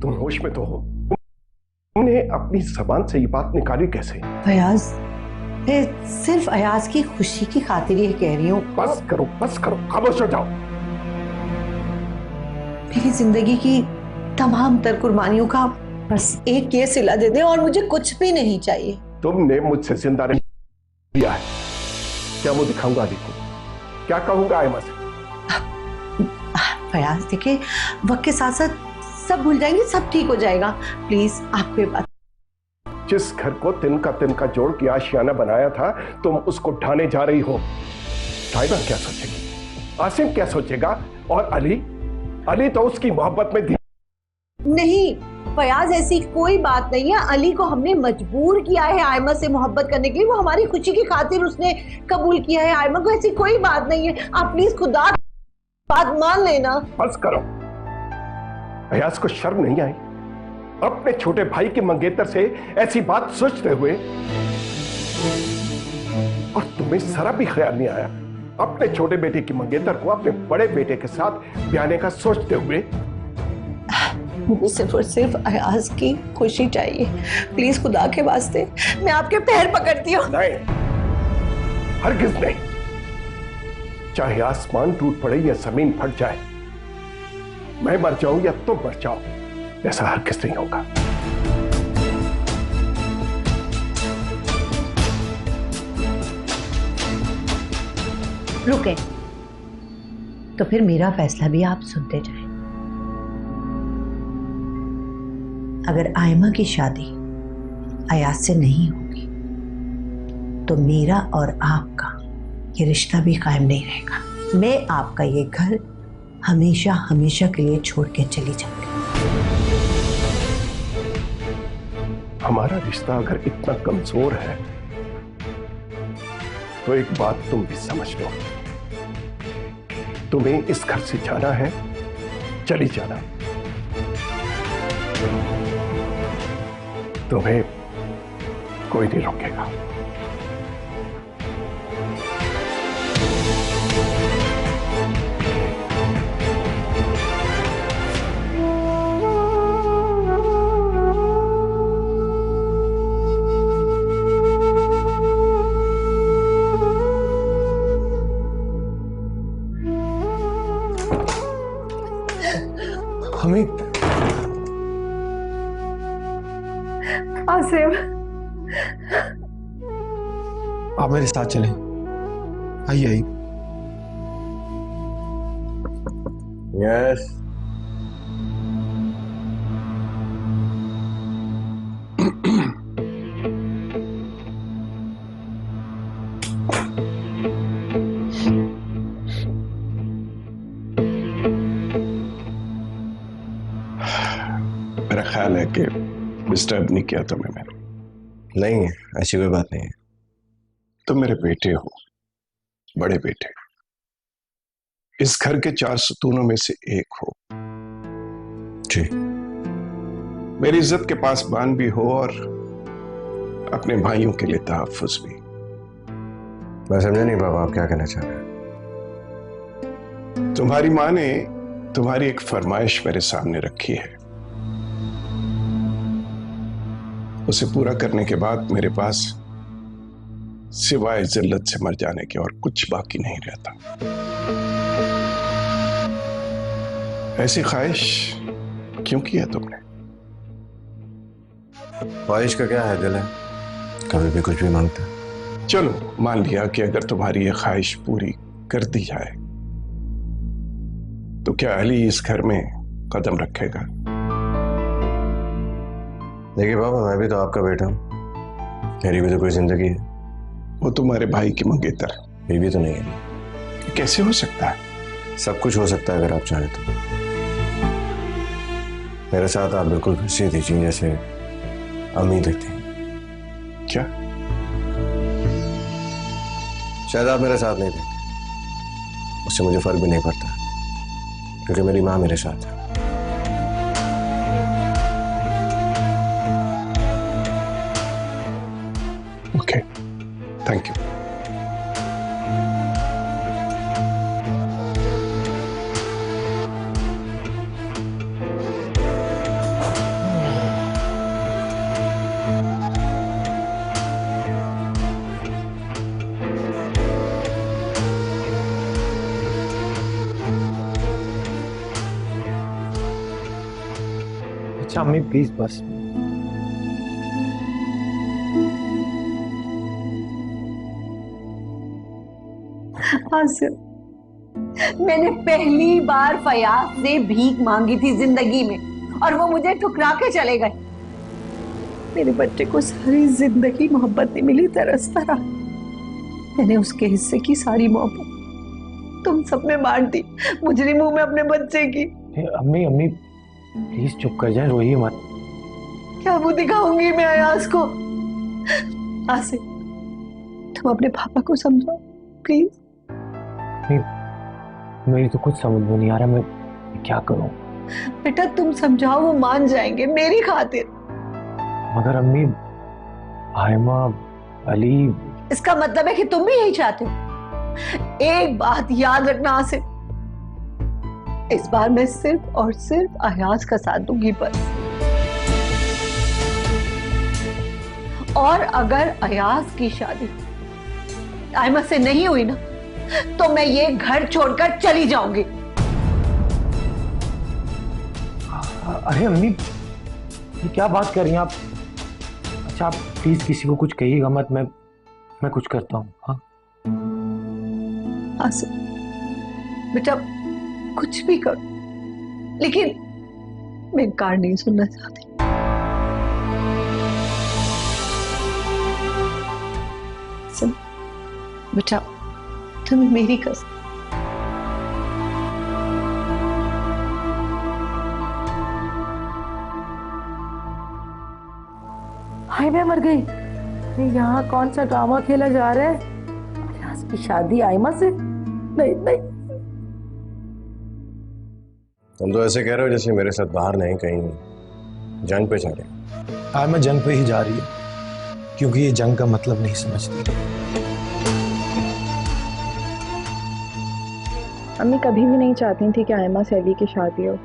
तुम होश में तो हो? तुमने अपनी जबान से ये बात निकाली कैसे? फयाज, मैं सिर्फ अयाज की खुशी की खातिर ये कह रही हूँ। बस करो, खामोश हो जाओ। मेरी जिंदगी की तमाम तर कुर्बानियों का बस एक ये सिला दे दे और मुझे कुछ भी नहीं चाहिए। तुमने मुझसे जिंदा नहीं लिया है। क्या वो दिखाऊंगा अली को? क्या कहूंगा आयमा से? फयाज देखिए, वक्त के साथ साथ सब भूल जाएंगे, सब ठीक हो जाएगा। प्लीज आप पे बात। जिस घर को तिनका जोड़ के आशियाना बनाया था, तुम उसको ढाने जा रही हो। साहिबा क्या सोचेगी? आसिम क्या सोचेगा? और अली तो उसकी मोहब्बत में नहीं फयाज, ऐसी कोई बात नहीं है। अली को हमने मजबूर किया है आयमा से मोहब्बत करने के लिए। वो हमारी खुशी की खातिर उसने कबूल किया है आयमा को। ऐसी कोई बात नहीं है। आप प्लीज खुदा बात मान लेना। बस करो। अयाज को शर्म नहीं आई अपने छोटे भाई के मंगेतर से ऐसी बात सोचते हुए? और तुम्हें जरा भी ख्याल नहीं आया अपने छोटे बेटे की मंगेतर को अपने बड़े बेटे के साथ ब्याने का सोचते हुए? मुझे सिर्फ और सिर्फ अयाज की खुशी चाहिए। प्लीज खुदा के वास्ते मैं आपके पैर पकड़ती हूँ। नहीं, हरगिज नहीं। चाहे आसमान टूट पड़े या जमीन फट जाए, मैं मर जाऊं या तुम मर जाओ, ऐसा हरगिज नहीं होगा। रुके तो फिर मेरा फैसला भी आप सुनते जाएं। अगर आयमा की शादी अयाज से नहीं होगी तो मेरा और आपका ये रिश्ता भी कायम नहीं रहेगा। मैं आपका ये घर हमेशा हमेशा के लिए छोड़ के चली जाऊंगी। हमारा रिश्ता अगर इतना कमजोर है तो एक बात तुम भी समझ लो, तुम्हें इस घर से जाना है, चली जाना। तुम्हें कोई नहीं रोकेगा। हमीद, आसिम, आप मेरे साथ चलें। आइए आइए। यस। मेरा ख्याल है कि डिस्टर्ब नहीं किया तुम्हें मैंने। नहीं, ऐसी कोई बात नहीं है। तुम मेरे बेटे हो, बड़े बेटे। इस घर के 4 सतूनों में से एक हो। जी। मेरी इज्जत के पासबान भी हो और अपने भाइयों के लिए तहफ्फुज भी। मैं समझा नहीं बाबा, आप क्या कहना चाह रहे हैं? तुम्हारी माँ ने तुम्हारी एक फरमाइश मेरे सामने रखी है। उसे पूरा करने के बाद मेरे पास सिवाय जिल्लत से मर जाने के और कुछ बाकी नहीं रहता। ऐसी ख्वाहिश क्यों की है तुमने? ख्वाहिश का क्या है, दिल है, कभी भी कुछ भी मांगता है। चलो मान लिया कि अगर तुम्हारी ये ख्वाहिश पूरी कर दी जाए तो क्या अली इस घर में कदम रखेगा? देखिए बाबा, मैं भी तो आपका बेटा हूं, मेरी भी तो कोई जिंदगी है। वो तुम्हारे भाई की मंगेतर बीवी तो नहीं है। कैसे हो सकता है? सब कुछ हो सकता है अगर आप चाहें तो। मेरे साथ आप बिल्कुल वैसे दीजिए जैसे अम्मी देती हैं। क्या? शायद आप मेरे साथ नहीं देते, उससे मुझे फर्क भी नहीं पड़ता क्योंकि मेरी माँ मेरे साथ है। Okay, thank you. अच्छा अम्मी प्लीज बस। आसिफ, मैंने पहली बार फयाज से भीख मांगी थी जिंदगी में और वो मुझे ठुकरा के चले गए। मेरे बच्चे को सारी जिंदगी मोहब्बत नहीं मिली, तरसता रहा। मैंने उसके हिस्से की सारी मोहब्बत तुम सब में बांट दी, मुजरिमों में अपने बच्चे की। अम्मी अम्मी प्लीज चुप कर जाए, रोइए मत। क्या मुंह दिखाऊंगी मैं अयाज को? आसिफ, तुम अपने पापा को समझाओ प्लीज। मेरी तो कुछ समझ में नहीं आ रहा, मैं क्या करूं? बेटा तुम समझाओ, वो मान जाएंगे मेरी खातिर। मगर अम्मी, आयमा, अली। इसका मतलब है कि तुम भी यही चाहते हो। एक बात याद रखना आसिफ, इस बार मैं सिर्फ और सिर्फ अयाज का साथ दूंगी बस। और अगर अयाज की शादी आयमा से नहीं हुई ना, तो मैं ये घर छोड़कर चली जाऊंगी। अरे अम्मी, ये क्या बात कर रही हैं आप? अच्छा आप प्लीज किसी को कुछ कहिएगा मत, मैं कुछ करता हूँ। हाँ आसिफ बेटा, कुछ भी करो, लेकिन मैं इनकार नहीं सुनना चाहती। सुन बेटा, तुम्हें मेरी कसम। हाय मैं मर गई। ये यहाँ कौन सा ड्रामा खेला जा रहा है? अयाज की शादी आयमा से? नहीं नहीं। तुम तो ऐसे कह रहे हो जैसे मेरे साथ बाहर नहीं, कहीं जंग पे जा रहे हो। आयमा जंग पे ही जा रही है क्योंकि ये जंग का मतलब नहीं समझती। अम्मी कभी भी नहीं चाहती थी कि आयमा से अली की शादी हो,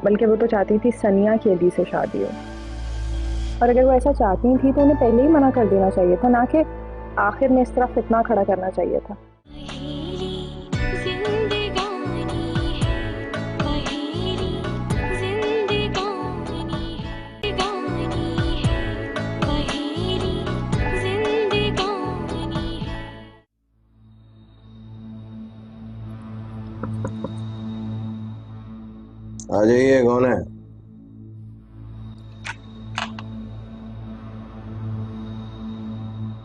बल्कि वो तो चाहती थी सनिया की अली से शादी हो। और अगर वो ऐसा चाहती थी तो उन्हें पहले ही मना कर देना चाहिए था, ना कि आखिर में इस तरह फितना खड़ा करना चाहिए था। आ जाइए, कौन है?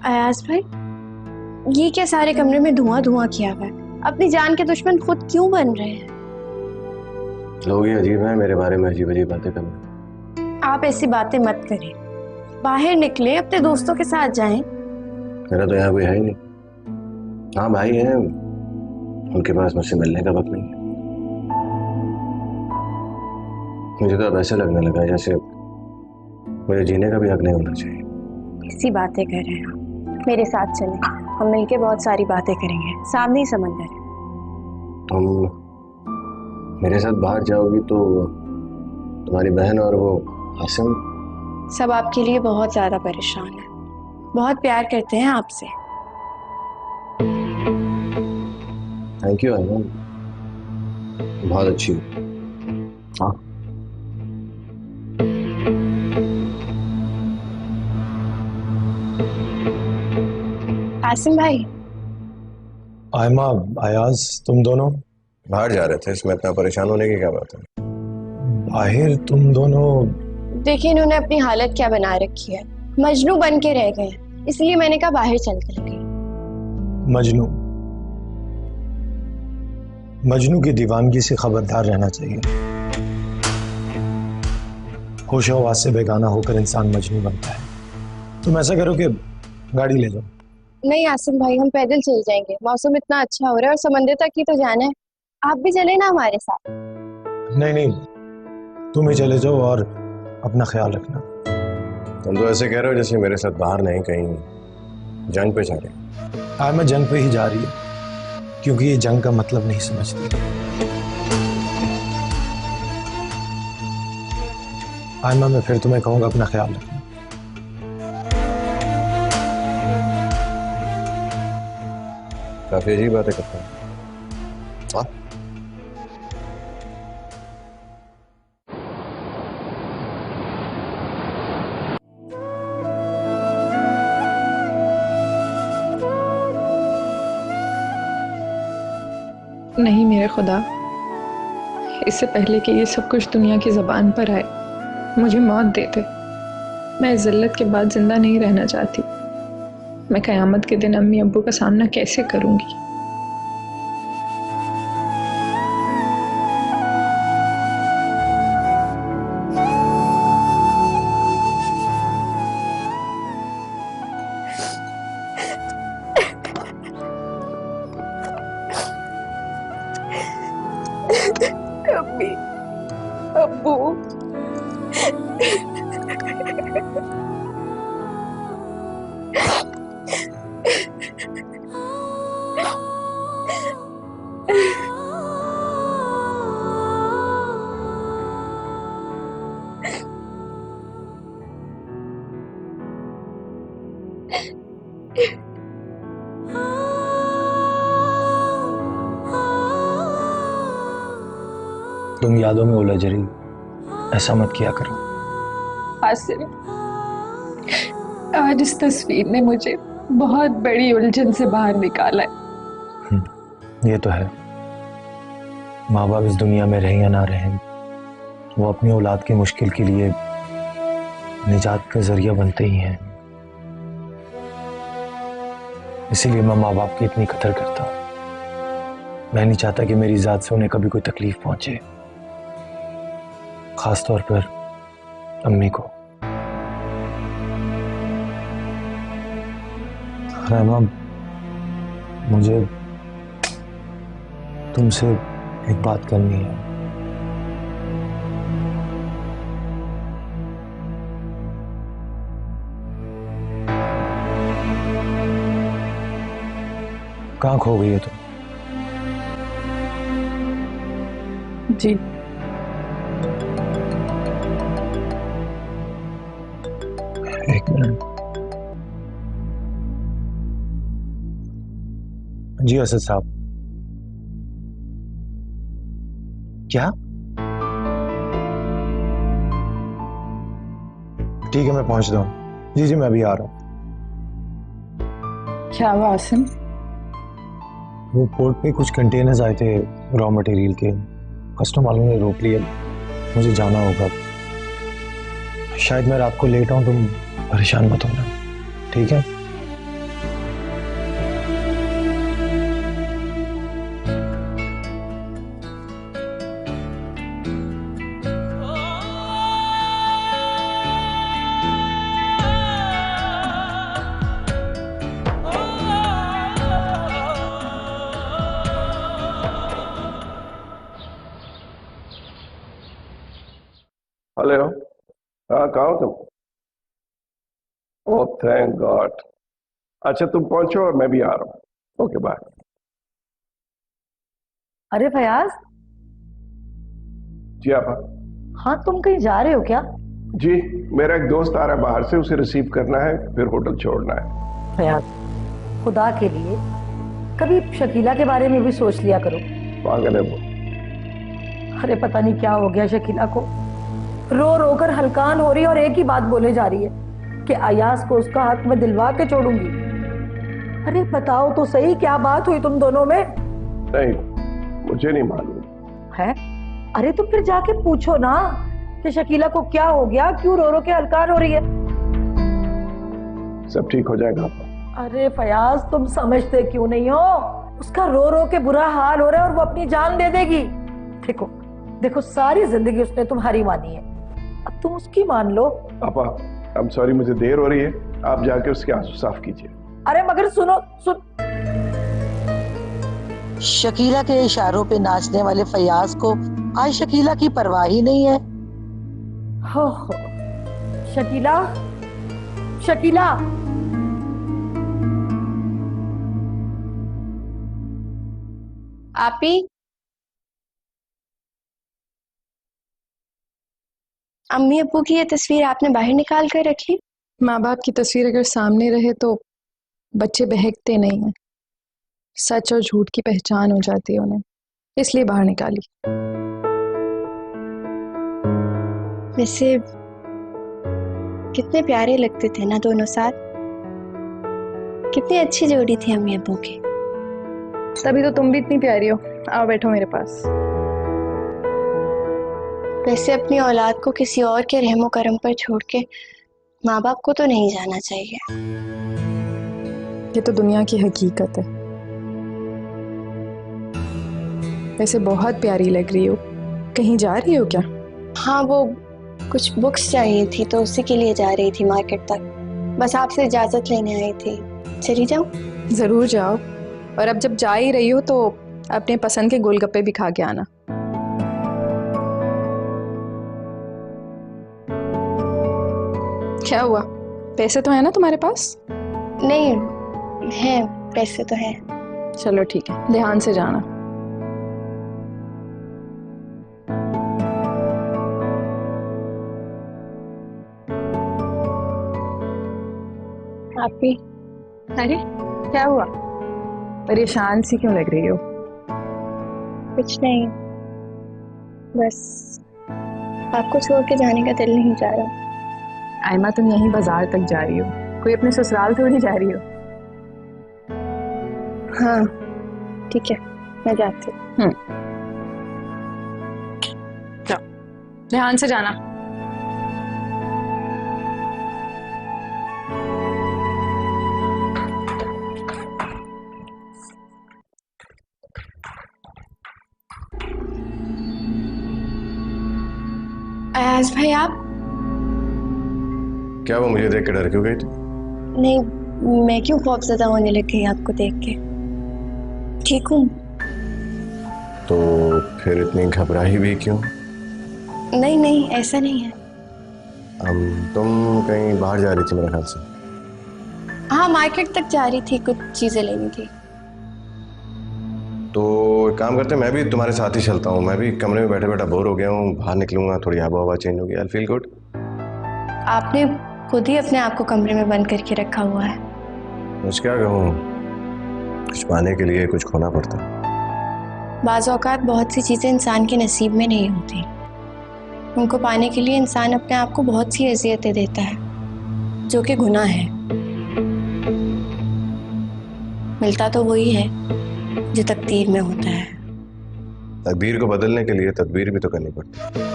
अयाज भाई, ये क्या सारे कमरे में धुआं धुआं किया हुआ है? अपनी जान के दुश्मन खुद क्यों बन रहे हैं? लोग ही अजीब हैं, मेरे बारे में अजीब अजीब बातें कर रहे हैं। आप ऐसी बातें मत करें, बाहर निकले, अपने दोस्तों के साथ जाएं। मेरा तो यहाँ कोई है ही नहीं। हाँ भाई है, उनके पास मुझसे मिलने का वक्त नहीं है। मुझे तो अब ऐसे लगने लगा जैसे मुझे जीने का भी हक नहीं होना चाहिए। ऐसी बातें कर रहे हैं आप? मेरे साथ चलें, हम मिलके बहुत सारी बातें करेंगे। सामने ही समंदर है। तुम मेरे साथ बाहर जाओगी तो तुम्हारी बहन और वो आसिम सब आपके लिए बहुत ज्यादा परेशान है, बहुत प्यार करते हैं आपसे। थैंक यू आयमान, बहुत अच्छी। हाँ आसिम भाई। आयमा, अयाज, तुम दोनों बाहर जा रहे थे, इसमें इतना परेशान होने की क्या बात है? बाहर तुम दोनों? देखिए इन्होंने अपनी हालत क्या बना रखी है, मजनू बन के रह गए हैं, इसलिए मैंने कहा बाहर चल कर लगे। मजनू? मजनू की दीवानगी से खबरदार रहना चाहिए। होश हवास से बेगाना होकर इंसान मजनू बनता है। तुम ऐसा करो कि गाड़ी ले जाओ। नहीं आसिम भाई, हम पैदल चल जाएंगे, मौसम इतना अच्छा हो रहा है और समंदर तक ही तो जाना है। आप भी चले ना हमारे साथ। नहीं नहीं, तुम ही चले जाओ और अपना ख्याल रखना। तुम तो ऐसे कह रहे हो जैसे मेरे साथ बाहर नहीं, कहीं जंग पे जा रहे हो। आयमा जंग पे ही जा रही है क्योंकि ये जंग का मतलब नहीं समझती। आयमा मैं फिर तुम्हें कहूंगा अपना ख्याल रखना। काफी अजीब बातें करते हैं। हाँ? नहीं मेरे खुदा, इससे पहले कि ये सब कुछ दुनिया की ज़बान पर आए मुझे मौत दे दे। मैं इस ज़िल्लत के बाद ज़िंदा नहीं रहना चाहती। मैं क़यामत के दिन अम्मी अब्बू का सामना कैसे करूँगी? अम्मी, अब्बू, तुम यादों में उलझ रही, ऐसा मत किया करो। आसिम, आज इस तस्वीर ने मुझे बहुत बड़ी उलझन से बाहर निकाला है। ये तो है, माँ बाप इस दुनिया में रहें या ना रहें, वो अपनी औलाद की मुश्किल के लिए निजात का जरिया बनते ही हैं। इसीलिए मैं माँ बाप की इतनी कदर करता हूँ। मैं नहीं चाहता कि मेरी जात से उन्हें कभी कोई तकलीफ पहुंचे, खास तौर पर अम्मी को। रहमा, मुझे तुमसे एक बात करनी है। कहाँ खो गई है तुम? जी, एक मिनट। जी असद साहब। क्या? ठीक है, मैं पहुंचता हूँ। जी जी, मैं अभी आ रहा हूँ। क्या हुआ आसिम? वो पोर्ट पे कुछ कंटेनर्स आए थे रॉ मटेरियल के, कस्टम वालों ने रोक लिया। मुझे जाना होगा, शायद मैं रात को लेट आऊं। तुम परेशान मत होना, ठीक है? हेलो, हाँ कहाँ हो तुम? Oh thank God. अच्छा तुम पहुंचो और मैं भी आ रहा हूँ। Okay bye. अरे फयाज, जी आप? हाँ तुम कहीं जा रहे हो क्या? जी, मेरा एक दोस्त आ रहा है बाहर से, उसे रिसीव करना है, फिर होटल छोड़ना है। फयाज, खुदा के लिए कभी शकीला के बारे में भी सोच लिया करो। पागल है वो। अरे पता नहीं क्या हो गया शकीला को, रो रो कर हलकान हो रही है और एक ही बात बोले जा रही है कि अयाज को उसका हक में दिलवा के छोड़ूंगी। अरे बताओ तो सही, क्या बात हुई तुम दोनों में? नहीं, मुझे नहीं मालूम है। अरे तो फिर जाके पूछो ना कि शकीला को क्या हो गया, क्यों रो रो के हलकान हो रही है। सब ठीक हो जाएगा। अरे फयाज, तुम समझते क्यों नहीं हो? उसका रो रो के बुरा हाल हो रहा है और वो अपनी जान दे देगी। देखो देखो, सारी जिंदगी उसने तुम्हारी मानी है, अब तुम उसकी मान लो। पापा, आई एम सॉरी, मुझे देर हो रही है, आप जाके उसके आंसू साफ कीजिए। अरे मगर सुनो, सुन। शकीला के इशारों पे नाचने वाले फयाज को आज शकीला की परवाह ही नहीं है। हो शकीला, शकीला। आपी, अम्मी अब्बू की ये तस्वीर आपने बाहर निकाल कर रखी? माँ बाप की तस्वीर अगर सामने रहे तो बच्चे बहकते नहीं हैं, सच और झूठ की पहचान हो जाती है उन्हें, इसलिए बाहर निकाली। वैसे कितने प्यारे लगते थे ना दोनों साथ, कितनी अच्छी जोड़ी थी अम्मी अब्बू की। तभी तो तुम भी इतनी प्यारी हो। आओ बैठो मेरे पास। वैसे अपनी औलाद को किसी और के रहमो करम पर छोड़ के माँ बाप को तो नहीं जाना चाहिए। ये तो दुनिया की हकीकत है। वैसे बहुत प्यारी लग रही हो, कहीं जा रही हो क्या? हाँ, वो कुछ बुक्स चाहिए थी तो उसी के लिए जा रही थी मार्केट तक। बस आपसे इजाजत लेने आई थी। चली जाऊं? जरूर जाओ, और अब जब जा ही रही हो तो अपने पसंद के गोलगप्पे भी खा के आना। क्या हुआ, पैसे तो है ना तुम्हारे पास? नहीं है, पैसे तो है। चलो ठीक है, ध्यान से जाना। आप भी? अरे क्या हुआ, परेशान सी क्यों लग रही हो? कुछ नहीं, बस आपको छोड़ के जाने का दिल नहीं जा रहा। आयमा, तुम यहीं बाजार तक जा रही हो, कोई अपने ससुराल थोड़ी जा रही हो। हाँ ठीक है, मैं जाती हूँ। ध्यान से जाना। अयाज भाई, आप? क्या वो मुझे देख के डर क्यों गई थी? नहीं, मैं क्यों खौफज़दा होने लग गई आपको देख के। ठीक हूँ। तो फिर इतनी घबराई भी क्यों? नहीं नहीं, ऐसा नहीं है। तुम कहीं बाहर जा रही थी मेरे ख्याल से। हाँ, मार्केट तक जा रही थी, कुछ चीजें लेनी थी। तो एक काम करते हैं, मैं भी तुम्हारे साथ ही चलता हूँ। मैं भी कमरे में बैठे बैठे बोर हो गया हूँ, बाहर निकलूंगा, थोड़ी आबो हवा चेंज होगी। I feel good. आपने खुद ही अपने आप को कमरे में बंद करके रखा हुआ है। मुझे क्या कहूँ, कुछ पाने के लिए कुछ खोना पड़ता है। बाज़ औक़ात बहुत सी चीज़ें इंसान के नसीब में नहीं होती। उनको पाने के लिए इंसान अपने आप को बहुत सी अज़ियतें देता है, जो कि गुनाह है। मिलता तो वही है जो तकदीर में होता है। तकदीर को बदलने के लिए तदबीर भी तो करनी पड़ती है।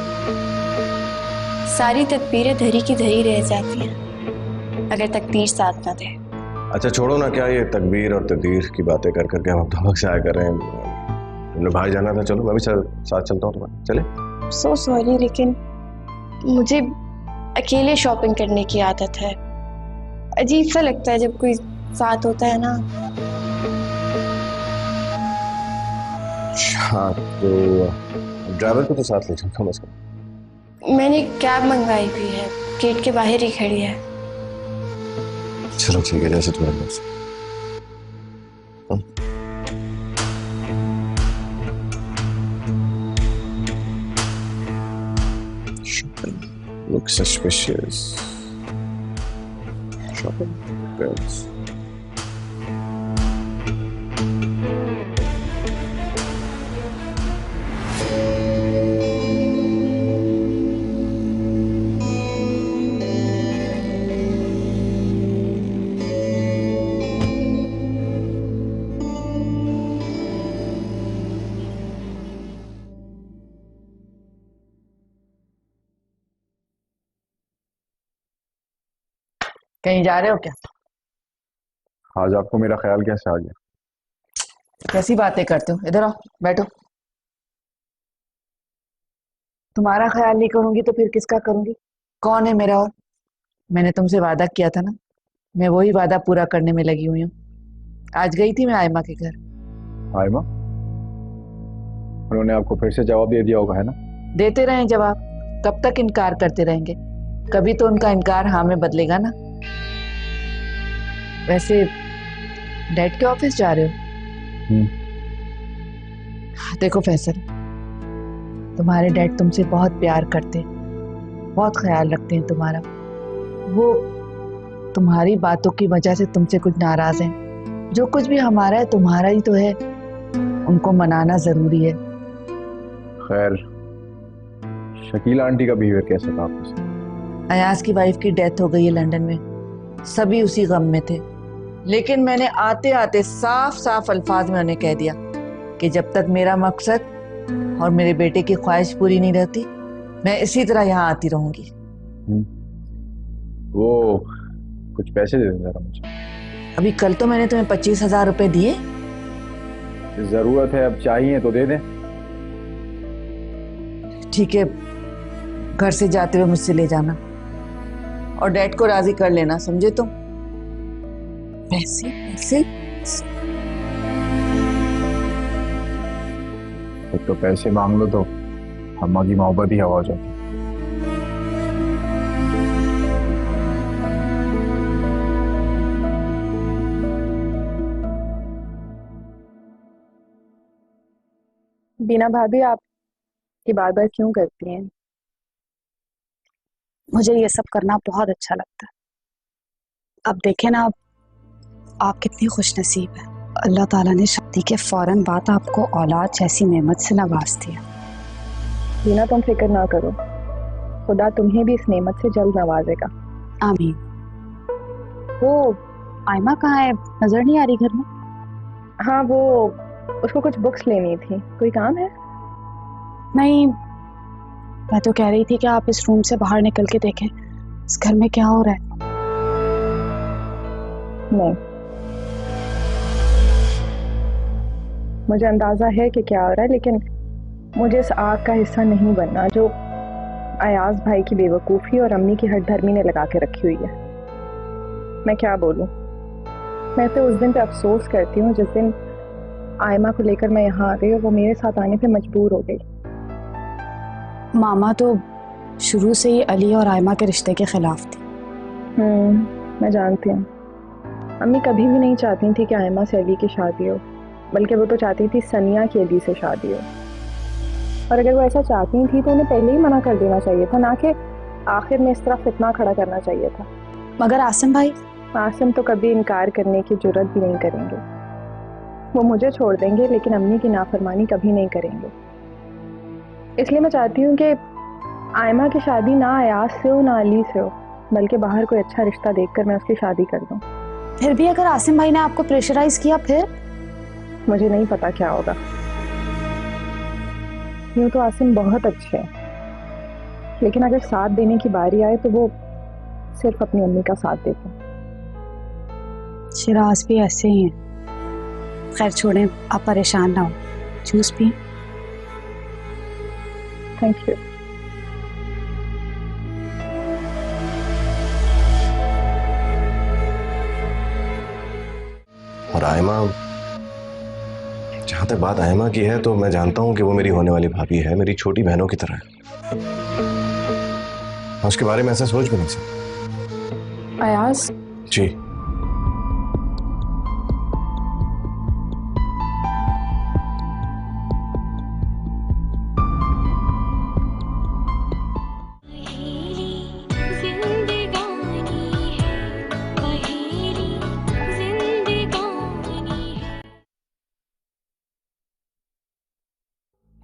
सारी तदबीरें धरी की धरी रह जाती हैं अगर तकदीर साथ ना दे। अच्छा छोड़ो ना, क्या ये तकबीर और तदबीर की बातें कर करके हम धमक से आया कर रहे हैं। तुमने बाहर जाना था, चलो मैं भी साथ चलता हूँ तुम्हारे। चले? सो सॉरी, लेकिन मुझे अकेले शॉपिंग करने की आदत है। अजीब सा लगता है जब कोई साथ होता है ना। हाँ तो ड्राइवर को तो साथ ले जाओ कम से कम। मैंने कैब मंगवाई हुई है, गेट के बाहर ही खड़ी है। चलो ठीक है, जैसे तुम्हारे पास। Looks suspicious. Shopping goods. कहीं जा रहे हो क्या? आज आपको मेरा ख्याल कैसे आ गया? कैसी बातें करते हो, इधर आओ बैठो। तुम्हारा ख्याल नहीं करूंगी तो फिर किसका करूंगी? कौन है मेरा? और मैंने तुमसे वादा किया था ना, मैं वही वादा पूरा करने में लगी हुई हूँ। आज गई थी मैं आयमा के घर। आयमा? उन्होंने आपको फिर से जवाब दे दिया होगा, है ना? देते रहे जवाब, कब तक इनकार करते रहेंगे? कभी तो उनका इनकार हाँ में बदलेगा ना। वैसे डैड के ऑफिस जा रहे हो? देखो फैसल, तुम्हारे डैड तुमसे बहुत प्यार करते, बहुत ख्याल रखते हैं तुम्हारा। वो तुम्हारी बातों की वजह से तुमसे कुछ नाराज हैं। जो कुछ भी हमारा है तुम्हारा ही तो है, उनको मनाना जरूरी है। खैर, शकीला आंटी का बिहेवियर कैसा था आपके साथ? अयाज की वाइफ की डेथ हो गई है लंदन में, सभी उसी गम में थे। लेकिन मैंने आते आते साफ साफ अल्फाज में उन्हें कह दिया कि जब तक मेरा मकसद और मेरे बेटे की ख्वाहिश पूरी नहीं रहती मैं इसी तरह यहाँ आती रहूंगी। वो कुछ पैसे दे देना मुझे। अभी कल तो मैंने तुम्हें 25,000 रुपए दिए। जरूरत है, अब चाहिए तो दे दें। ठीक है, घर से जाते हुए मुझसे ले जाना और डैड को राजी कर लेना, समझे तुम? पैसे पैसे तो पैसे मांग लो तो अम्मा की मोहब्बत ही हवा हो जाती। बीना भाभी आप ये बार बार क्यों करती हैं? मुझे ये सब करना बहुत अच्छा लगता है। अब देखें ना, आप कितनी खुश नसीब है। अल्लाह ताला ने शादी के फौरन बाद आपको औलाद जैसी नेमत से नवाज दिया। बीना तुम फिक्र ना करो, खुदा तुम्हें भी इस नेमत से जल्द नवाजेगा। आमीन। वो आयमा कहाँ है? नजर नहीं आ रही घर में। हाँ, वो उसको कुछ बुक्स लेनी थी। कोई काम है? नहीं, मैं तो कह रही थी कि आप इस रूम से बाहर निकल के देखें इस घर में क्या हो रहा है। नहीं, मुझे अंदाजा है कि क्या हो रहा है, लेकिन मुझे इस आग का हिस्सा नहीं बनना जो अयाज भाई की बेवकूफ़ी और अम्मी की हठधर्मी ने लगा के रखी हुई है। मैं क्या बोलूं, मैं तो उस दिन पे अफसोस करती हूँ जिस दिन आयमा को लेकर मैं यहाँ आ गई और वो मेरे साथ आने पे मजबूर हो गई। मामा तो शुरू से ही अली और आयमा के रिश्ते के खिलाफ थी। मैं जानती हूँ। अम्मी कभी भी नहीं चाहती थी कि आयमा से अली की शादी हो, बल्कि वो तो चाहती थी सनिया की अली से शादी हो। और अगर वो ऐसा चाहती थी तो उन्हें पहले ही मना कर देना चाहिए था, ना कि आखिर में इस तरह फितना खड़ा करना चाहिए था। मगर आसिम भाई? आसिम तो कभी इनकार करने की जुर्रत भी नहीं करेंगे। वो मुझे छोड़ देंगे लेकिन अम्मी की नाफरमानी कभी नहीं करेंगे। इसलिए मैं चाहती हूँ कि आयमा की शादी ना अयाज से हो ना अली से हो, बल्कि बाहर कोई अच्छा रिश्ता देखकर मैं उसकी शादी कर दूँ। फिर भी अगर आसिम भाई ने आपको प्रेशराइज किया फिर? मुझे नहीं पता क्या होगा। यूँ तो आसिम बहुत अच्छे हैं, लेकिन अगर साथ देने की बारी आए तो वो सिर्फ अपनी अम्मी का साथ देते हैं। शिराज भी ऐसे ही हैं। खैर छोड़ें, आप परेशान ना हो, जूस पिए। Thank you. और आयमा, जहां तक बात आयमा की है तो मैं जानता हूं कि वो मेरी होने वाली भाभी है, मेरी छोटी बहनों की तरह है। मैं उसके बारे में ऐसा सोच भी नहीं सकता। अयाज जी,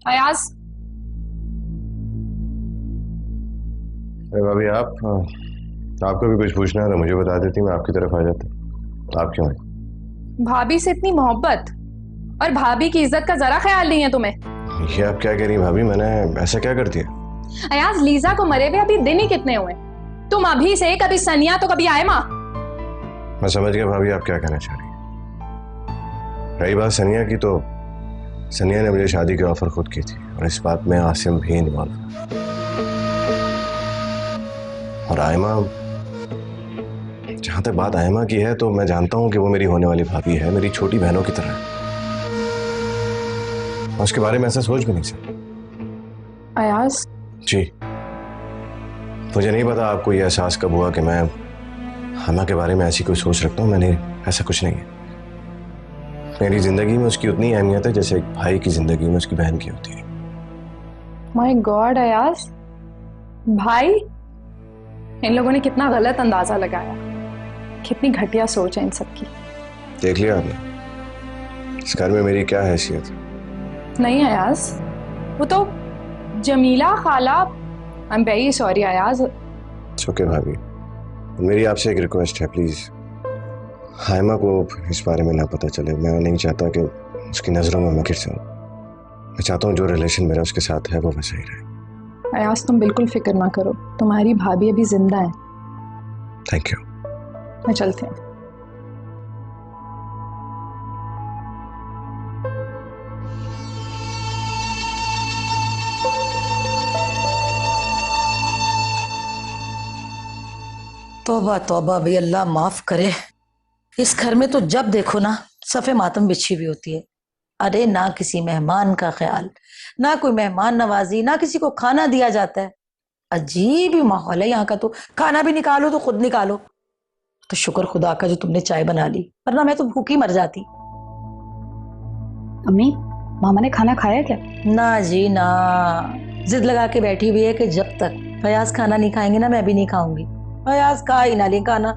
अयाज। अरे भाभी, आपको भी कुछ पूछना है तो मुझे बता देती, मैं आपकी तरफ आ जाता। आप क्यों हैं? भाभी से इतनी मोहब्बत और भाभी की इज्जत का जरा ख्याल नहीं है तुम्हें। ये आप क्या कह रही हैं भाभी? मैंने ऐसा क्या कर दिया? अयाज, लीजा को मरे हुए अभी दिन ही कितने हुए? तुम अभी से कभी सनिया तो कभी आयमा। मैं समझ गया भाभी आप क्या कहना चाह रही हैं। रही बात सनिया की, तो सनिया ने मुझे शादी की ऑफर खुद की थी और इस बात में आसिम भी इन्वॉल्व है। और आयमा, जहां तक बात आयमा की है तो मैं जानता हूं कि वो मेरी होने वाली भाभी है, मेरी छोटी बहनों की तरह है। मैं उसके बारे में ऐसा सोच भी नहीं सकता। अयाज जी, मुझे नहीं पता आपको ये एहसास कब हुआ कि मैं हमा के बारे में ऐसी कोई सोच रखता हूँ। मैंने ऐसा कुछ नहीं है। मेरी जिंदगी में उसकी उतनी अहमियत है जैसे एक भाई की जिंदगी में उसकी बहन की होती है। माय गॉड अयाज, भाई, इन लोगों ने कितना गलत अंदाजा लगाया। कितनी घटिया सोच है इन सब की। देख लिया आपने इस घर में मेरी क्या हैसियत? नहीं अयाज, वो तो जमीला खाला। I am very sorry Ayaz. Okay भाभी, मेरी आपसे एक रिक्वेस्ट है, प्लीज हाइमा को इस बारे में ना पता चले। मैं नहीं चाहता कि उसकी नजरों में मैं गिर जाऊं। मैं चाहता हूँ जो रिलेशन मेरा उसके साथ है वो वैसा ही रहे। अयाज तुम बिल्कुल फिक्र ना करो, तुम्हारी भाभी अभी जिंदा है। Thank you. मैं चलते हैं। तौबा तौबा भी, अल्लाह माफ करे। इस घर में तो जब देखो ना सफ़े मातम बिछी हुई होती है। अरे ना किसी मेहमान का ख्याल, ना कोई मेहमान नवाजी, ना किसी को खाना दिया जाता है। अजीब ही माहौल है यहाँ का। तो खाना भी निकालो तो खुद निकालो। तो शुक्र खुदा का जो तुमने चाय बना ली, वरना मैं तो भूखी मर जाती। अम्मी, मामा ने खाना खाया क्या? ना जी ना, जिद लगा के बैठी हुई है कि जब तक फयाज खाना नहीं खाएंगे ना मैं भी नहीं खाऊंगी। फयाज खा ही ना ले खाना।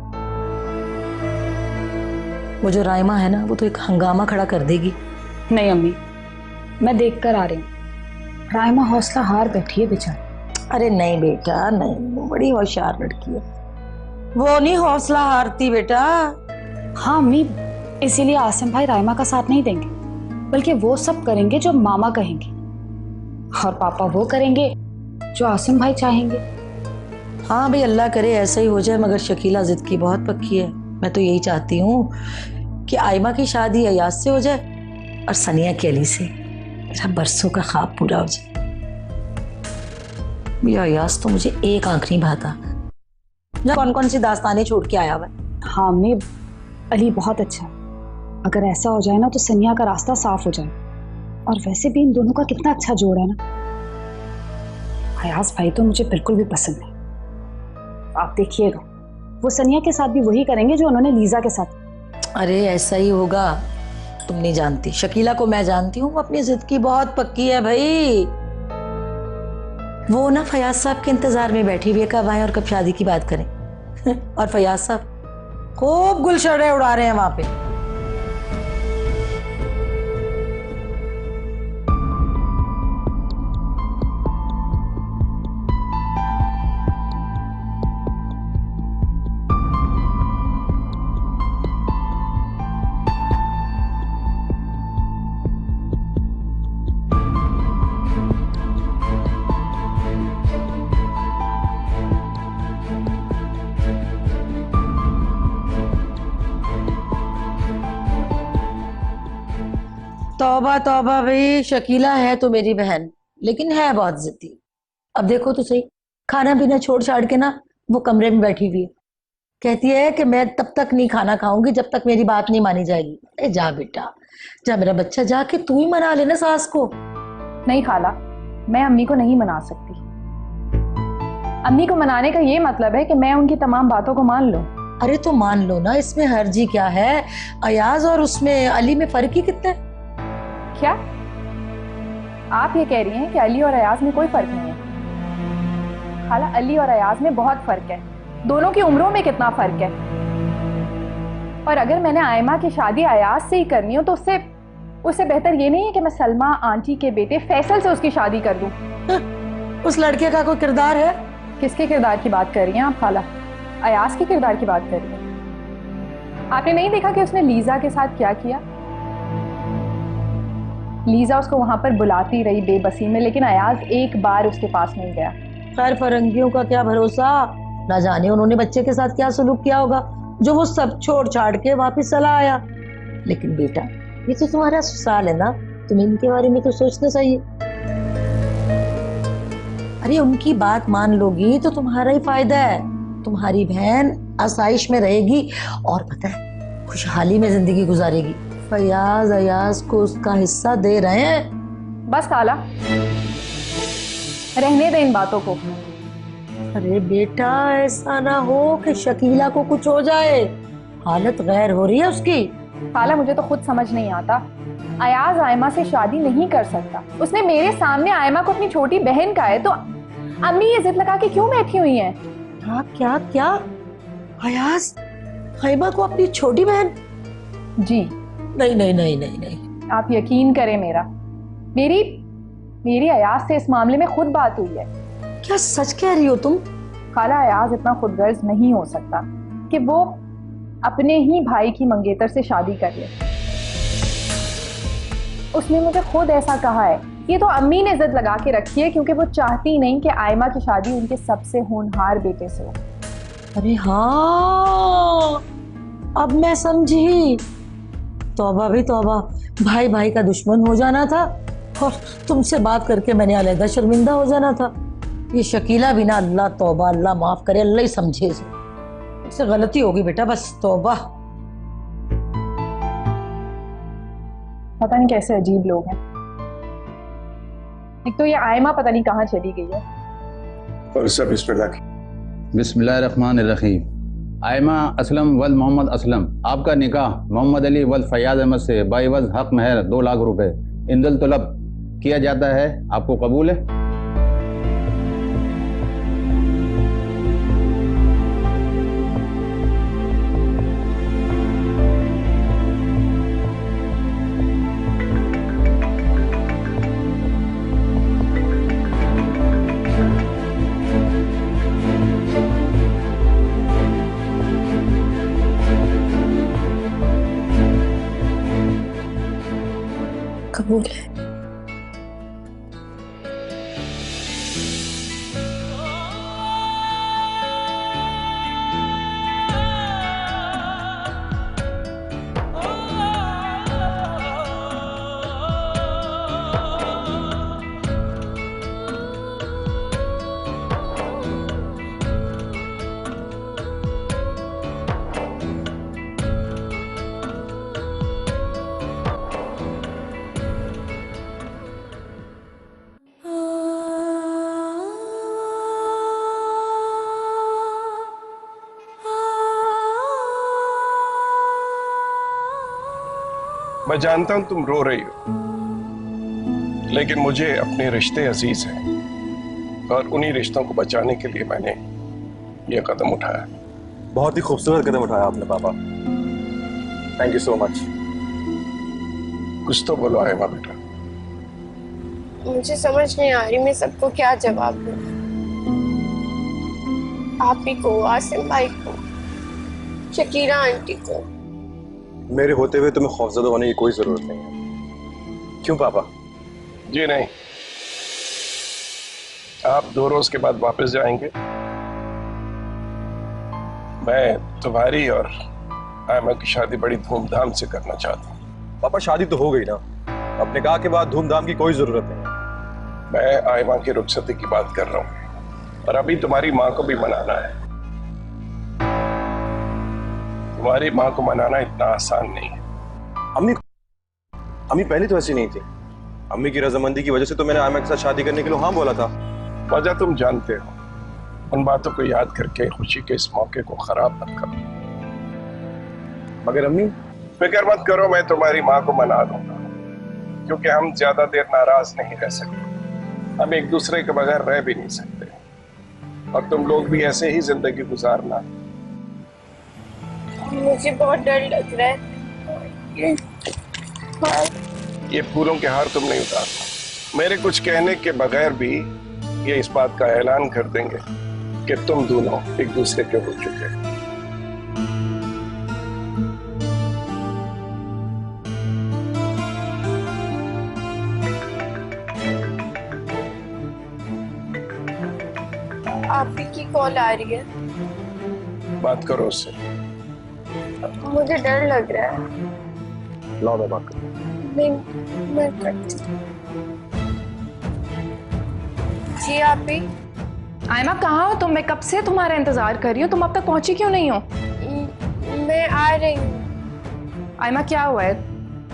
वो जो राइमा है ना, वो तो एक हंगामा खड़ा कर देगी। नहीं अम्मी, मैं देख कर आ रही हूँ। राइमा हौसला हार बैठी है बेचारी। अरे नहीं बेटा नहीं, वो बड़ी होशियार लड़की है। वो नहीं हौसला हारती बेटा। हाँ अम्मी, इसीलिए आसिम भाई राइमा का साथ नहीं देंगे, बल्कि वो सब करेंगे जो मामा कहेंगे, और पापा वो करेंगे जो आसिम भाई चाहेंगे। हाँ भाई, अल्लाह करे ऐसा ही हो जाए। मगर शकीला जिद की बहुत पक्की है। मैं तो यही चाहती हूँ कि आयमा की शादी अयाज से हो जाए और सनिया की अली से। मेरा बरसों का ख्वाब पूरा हो जाए। भैया अयाज तो मुझे एक आंख नहीं भाता। कौन कौन सी दास्तानें छोड़ के आया हुआ। हाँ अम्मी, अली बहुत अच्छा है। अगर ऐसा हो जाए ना तो सनिया का रास्ता साफ हो जाए। और वैसे भी इन दोनों का कितना अच्छा जोड़ है ना। अयाज भाई तो मुझे बिल्कुल भी पसंद नहीं। आप देखिएगा, वो सनिया के साथ भी वही करेंगे जो उन्होंने लीजा के साथ। अरे ऐसा ही होगा। तुम नहीं जानती, शकीला को मैं जानती हूँ। वो अपनी जिद की बहुत पक्की है भाई। वो ना फयाज साहब के इंतजार में बैठी हुई है, कब आए और कब शादी की बात करें। और फयाज साहब खूब गुलशर्रे उड़ा रहे हैं वहां पे। तौबा तौबा भाई, शकीला है तो मेरी बहन, लेकिन है बहुत जिद्दी। अब देखो तो सही, खाना पीना छोड़ छाड़ के ना वो कमरे में बैठी हुई है। कहती है कि मैं तब तक नहीं खाना खाऊंगी जब तक मेरी बात नहीं मानी जाएगी। ए जा बेटा जा, मेरा बच्चा, जाके तू ही मना लेना सास को। नहीं खाला, मैं अम्मी को नहीं मना सकती। अम्मी को मनाने का ये मतलब है कि मैं उनकी तमाम बातों को मान लूं। अरे तो मान लो ना, इसमें हर्जी क्या है। अयाज और उसमें अली में फर्क ही कितना है। क्या आप ये कह रही हैं कि अली और अयाज में कोई फर्क नहीं है? खाला, अली और अयाज में बहुत फर्क है। दोनों की उम्रों में कितना फर्क है। और अगर मैंने आयमा की शादी अयाज से ही करनी हो तो उससे बेहतर ये नहीं है कि मैं सलमा आंटी के बेटे फैसल से उसकी शादी कर दूं। उस लड़के का कोई किरदार है? किसके किरदार की बात कर रही हैं आप खाला? अयाज के किरदार की बात कर रही हैं? आपने नहीं देखा कि उसने लीजा के साथ क्या किया? लीजा उसको वहां पर बुलाती रही बेबसी में, लेकिन अयाज एक बार उसके पास नहीं गया। खैर फरंगियों का क्या भरोसा, ना जाने उन्होंने बच्चे के साथ क्या सलूक किया होगा जो वो सब छोड़ छाड़ के वापस चला आया। लेकिन बेटा, ये तो तुम्हारा ससुराल है ना, तुम इनके बारे में तो सोचना चाहिए। अरे उनकी बात मान लोगी तो तुम्हारा ही फायदा है। तुम्हारी बहन आसाइश में रहेगी और पता है खुशहाली में जिंदगी गुजारेगी। फयाज अयाज को उसका हिस्सा दे रहे हैं। बस खाला, रहने दे इन बातों को। अरे बेटा, ऐसा ना हो कि शकीला को कुछ हो जाए। हालत गैर हो रही है उसकी। खाला, मुझे तो खुद समझ नहीं आता। अयाज आयमा से शादी नहीं कर सकता। उसने मेरे सामने आयमा को अपनी छोटी बहन कहा है, तो अम्मी ये जिद लगा के क्यों बैठी हुई हैं? क्या क्या क्या? अयाज आयमा को अपनी छोटी बहन? जी नहीं नहीं नहीं नहीं नहीं, आप यकीन करें, मेरी अयाज से इस मामले में खुद बात हुई है। क्या सच कह रही हो तुम? खाला, अयाज इतना खुदगर्ज नहीं हो सकता कि वो अपने ही भाई की मंगेतर से शादी कर ले। उसने मुझे खुद ऐसा कहा है। ये तो अम्मी ने जिद लगा के रखी है क्योंकि वो चाहती नहीं कि आयमा की शादी उनके सबसे होनहार बेटे से हो। अरे हाँ, अब मैं समझी। तौबा भी तौबा, भाई भाई का दुश्मन हो जाना था और तुमसे बात करके मैंने अलहदा शर्मिंदा हो जाना था। ये शकीला भी ना, अल्लाह तौबा, अल्लाह माफ करे, अल्लाह ही समझे इससे गलती होगी बेटा, बस तौबा। पता नहीं कैसे अजीब लोग हैं। एक तो ये आयमा पता नहीं कहाँ चली गई है। और सब बिस्मिल्लाहिर्रहमानिर्रहीम। आयमा असलम वल मोहम्मद असलम, आपका निकाह मोहम्मद अली वल फयाज अहमद से बाइवज हक महर 2 लाख रुपए इंदल तलब किया जाता है, आपको कबूल है? कबूल है। मैं जानता हूं तुम रो रही हो, लेकिन मुझे अपने रिश्ते अजीज हैं और उन्हीं रिश्तों को बचाने के लिए मैंने यह कदम उठाया। बहुत ही खूबसूरत कदम उठाया आपने पापा, थैंक यू सो मच। कुछ तो बोलो आयमा बेटा। मुझे समझ नहीं आ रही मैं सबको क्या जवाब दूं। आप ही को, आसिम भाई को, शकीरा आंटी को। मेरे होते हुए तुम्हें खौफजदा होने की कोई जरूरत नहीं है। क्यों पापा? जी नहीं, आप 2 रोज के बाद वापस जाएंगे। मैं तुम्हारी और आयमा की शादी बड़ी धूमधाम से करना चाहता हूँ। पापा शादी तो हो गई ना, अब निकाह के बाद धूमधाम की कोई जरूरत नहीं है। मैं आयमा की रुखसती की बात कर रहा हूँ और अभी तुम्हारी माँ को भी मनाना है। तुम्हारी माँ को मनाना इतना आसान नहीं है। अम्मी पहले तो ऐसी नहीं थी। अम्मी की रजामंदी की वजह से तो मैंने आयमा के साथ शादी करने के लिए हाँ बोला था। वजह तुम जानते हो। उन बातों को याद करके खुशी के इस मौके को खराब मत करो। मगर अम्मी, फिक्र मत करो, मैं तुम्हारी माँ को मना दूंगा, क्योंकि हम ज्यादा देर नाराज नहीं रह सकते। हम एक दूसरे के बगैर रह भी नहीं सकते और तुम लोग भी ऐसे ही जिंदगी गुजारना। मुझे बहुत डर लग रहा है। ये फूलों के हार तुम नहीं उतारना। मेरे कुछ कहने के बगैर भी ये इस बात का ऐलान कर देंगे कि तुम दोनों एक दूसरे के हो चुके हैं। आप ही की कॉल आ रही है। बात करो उससे। मुझे डर लग रहा है। लाओ मैं बात करूं। मैं करती। जी आप ही। आयमा कहाँ हो तुम? मैं कब से तुम्हारा इंतजार कर रही हूँ, तुम अब तक पहुंची क्यों नहीं हो? मैं आ रही हूँ। आयमा क्या हुआ है?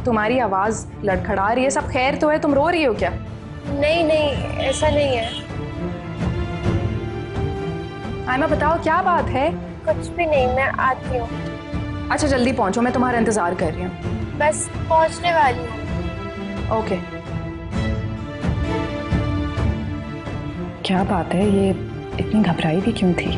तुम्हारी आवाज लड़खड़ा रही है, सब खैर तो है? तुम रो रही हो क्या? नहीं नहीं, ऐसा नहीं है। आयमा बताओ क्या बात है? कुछ भी नहीं, मैं आती हूँ। अच्छा जल्दी पहुंचो, मैं तुम्हारा इंतजार कर रही हूँ। बस पहुंचने वाली हूँ। ओके। क्या बात है, ये इतनी घबराई भी क्यों थी?